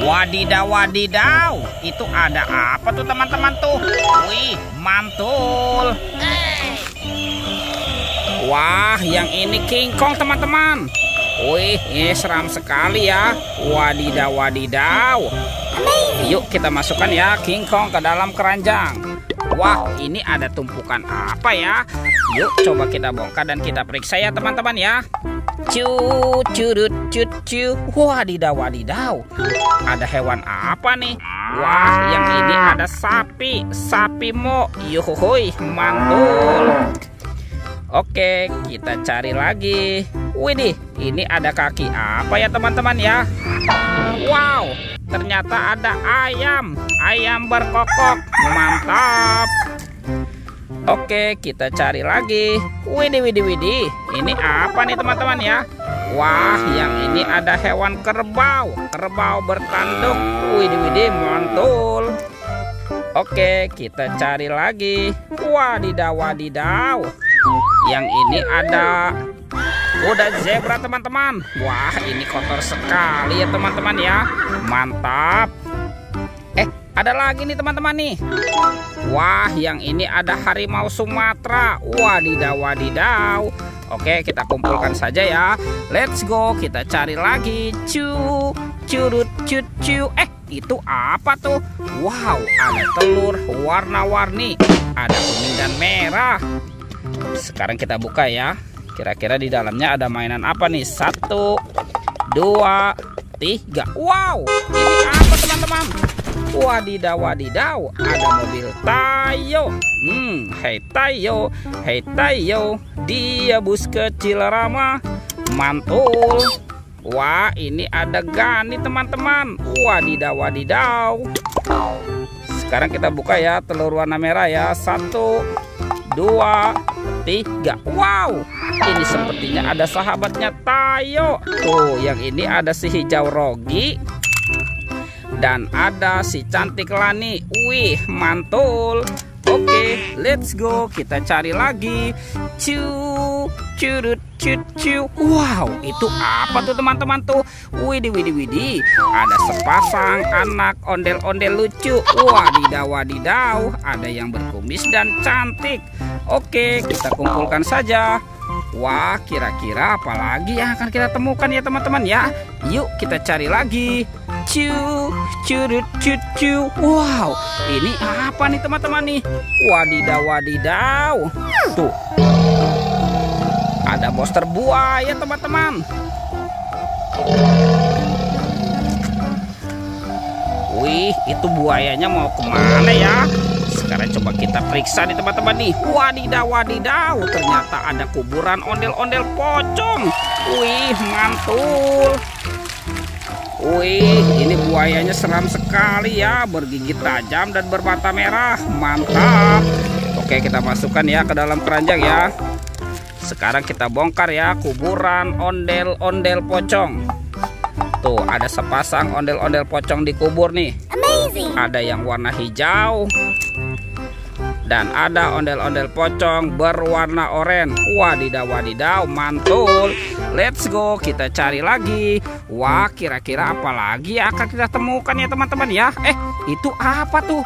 Wadidaw, wadidaw. Itu ada apa tuh teman-teman tuh? Wih, mantul. Wah, yang ini King Kong teman-teman. Wih, ini seram sekali ya. Wadidaw, wadidaw. Yuk kita masukkan ya King Kong ke dalam keranjang. Wah, ini ada tumpukan apa ya? Yuk coba kita bongkar dan kita periksa ya teman-teman ya. Curut cut cu. Wadidaw, wadidaw. Ada hewan apa nih? Wah, yang ini ada sapi. Sapi mo. Yuhuhuy, mantul. Oke, kita cari lagi. Widih, ini ada kaki apa ya teman-teman ya? Wow, ternyata ada ayam. Ayam berkokok. Mantap. Oke, kita cari lagi. Widih, widih, widih. Ini apa nih teman-teman ya? Wah, yang ini ada hewan kerbau. Kerbau bertanduk. Widih, widih, mantul. Oke, kita cari lagi. Wadidaw, wadidaw. Yang ini ada kuda zebra teman-teman. Wah, ini kotor sekali ya teman-teman ya. Mantap. Ada lagi nih teman-teman nih. Wah, yang ini ada harimau Sumatera. Wadidaw, wadidaw. Oke, kita kumpulkan saja ya. Let's go, kita cari lagi. Curut cut cu. Itu apa tuh? Wow, ada telur warna-warni. Ada kuning dan merah. Sekarang kita buka ya. Kira-kira di dalamnya ada mainan apa nih? 1, 2, 3. Wow, ini apa teman-teman? Wadidaw, wadidaw. Ada mobil Tayo. Hei Tayo, hei Tayo. Dia bus kecil ramah. Mantul. Wah, ini ada Gani teman-teman. Wadidaw, wadidaw. Sekarang kita buka ya telur warna merah ya. 1, 2, 3. Wow, ini sepertinya ada sahabatnya Tayo. Tuh, yang ini ada si hijau Rogi dan ada si cantik Lani. Wih, mantul. Oke, let's go. Kita cari lagi. Curut cut cu. Wow, itu apa tuh teman-teman tuh? Widih, widih, widih. Ada sepasang anak ondel-ondel lucu. Wadidaw, wadidaw. Ada yang berkumis dan cantik. Oke, kita kumpulkan saja. Wah, kira-kira apa lagi yang akan kita temukan ya teman-teman ya? Yuk kita cari lagi. Curut cut cu. Wow, ini apa nih teman-teman nih? Wadidaw, wadidaw. Tuh, ada monster buaya teman-teman. Wih, itu buayanya mau kemana ya? Sekarang coba kita periksa nih teman-teman nih. Wadidaw, wadidaw. Ternyata ada kuburan ondel-ondel pocong. Wih, mantul. Wih, ini buayanya seram sekali ya. Bergigi tajam dan bermata merah. Mantap. Oke, kita masukkan ya ke dalam keranjang ya. Sekarang kita bongkar ya kuburan ondel-ondel pocong. Tuh, ada sepasang ondel-ondel pocong di kubur nih. Amazing. Ada yang warna hijau dan ada ondel-ondel pocong berwarna oranye. Wadidaw, wadidaw, mantul. Let's go, kita cari lagi. Wah, kira-kira apa lagi yang akan kita temukan ya teman-teman ya? Itu apa tuh?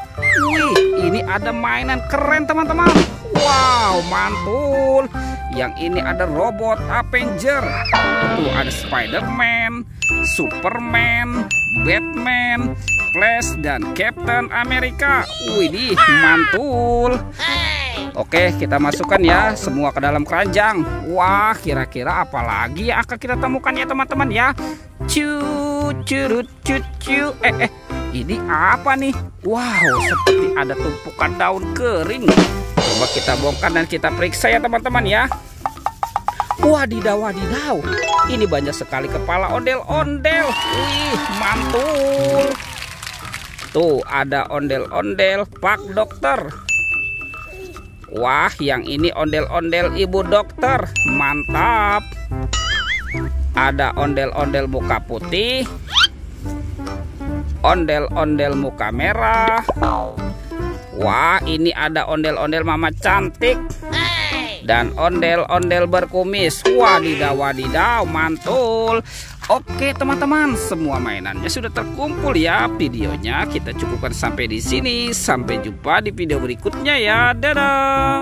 Wih, ini ada mainan keren teman-teman. Wow, mantul. Yang ini ada robot Avenger. Tuh, ada Spider-Man, Superman, Batman, Flash, dan Captain America. Widih, mantul. Oke, kita masukkan ya semua ke dalam keranjang. Wah, kira-kira apa lagi yang akan kita temukan ya teman-teman ya? Curut cut cu. Ini apa nih? Wow, seperti ada tumpukan daun kering. Coba kita bongkar dan kita periksa ya teman-teman ya. Wadidaw, wadidaw. Ini banyak sekali kepala ondel-ondel. Wih, mantul. Tuh, ada ondel-ondel Pak Dokter. Wah, yang ini ondel-ondel Ibu Dokter. Mantap. Ada ondel-ondel muka putih, ondel-ondel muka merah. Wah, ini ada ondel-ondel Mama Cantik. dan ondel-ondel berkumis. Wadidaw, wadidaw, mantul. Oke teman-teman, semua mainannya sudah terkumpul ya. Videonya kita cukupkan sampai di sini. Sampai jumpa di video berikutnya ya. Dadah.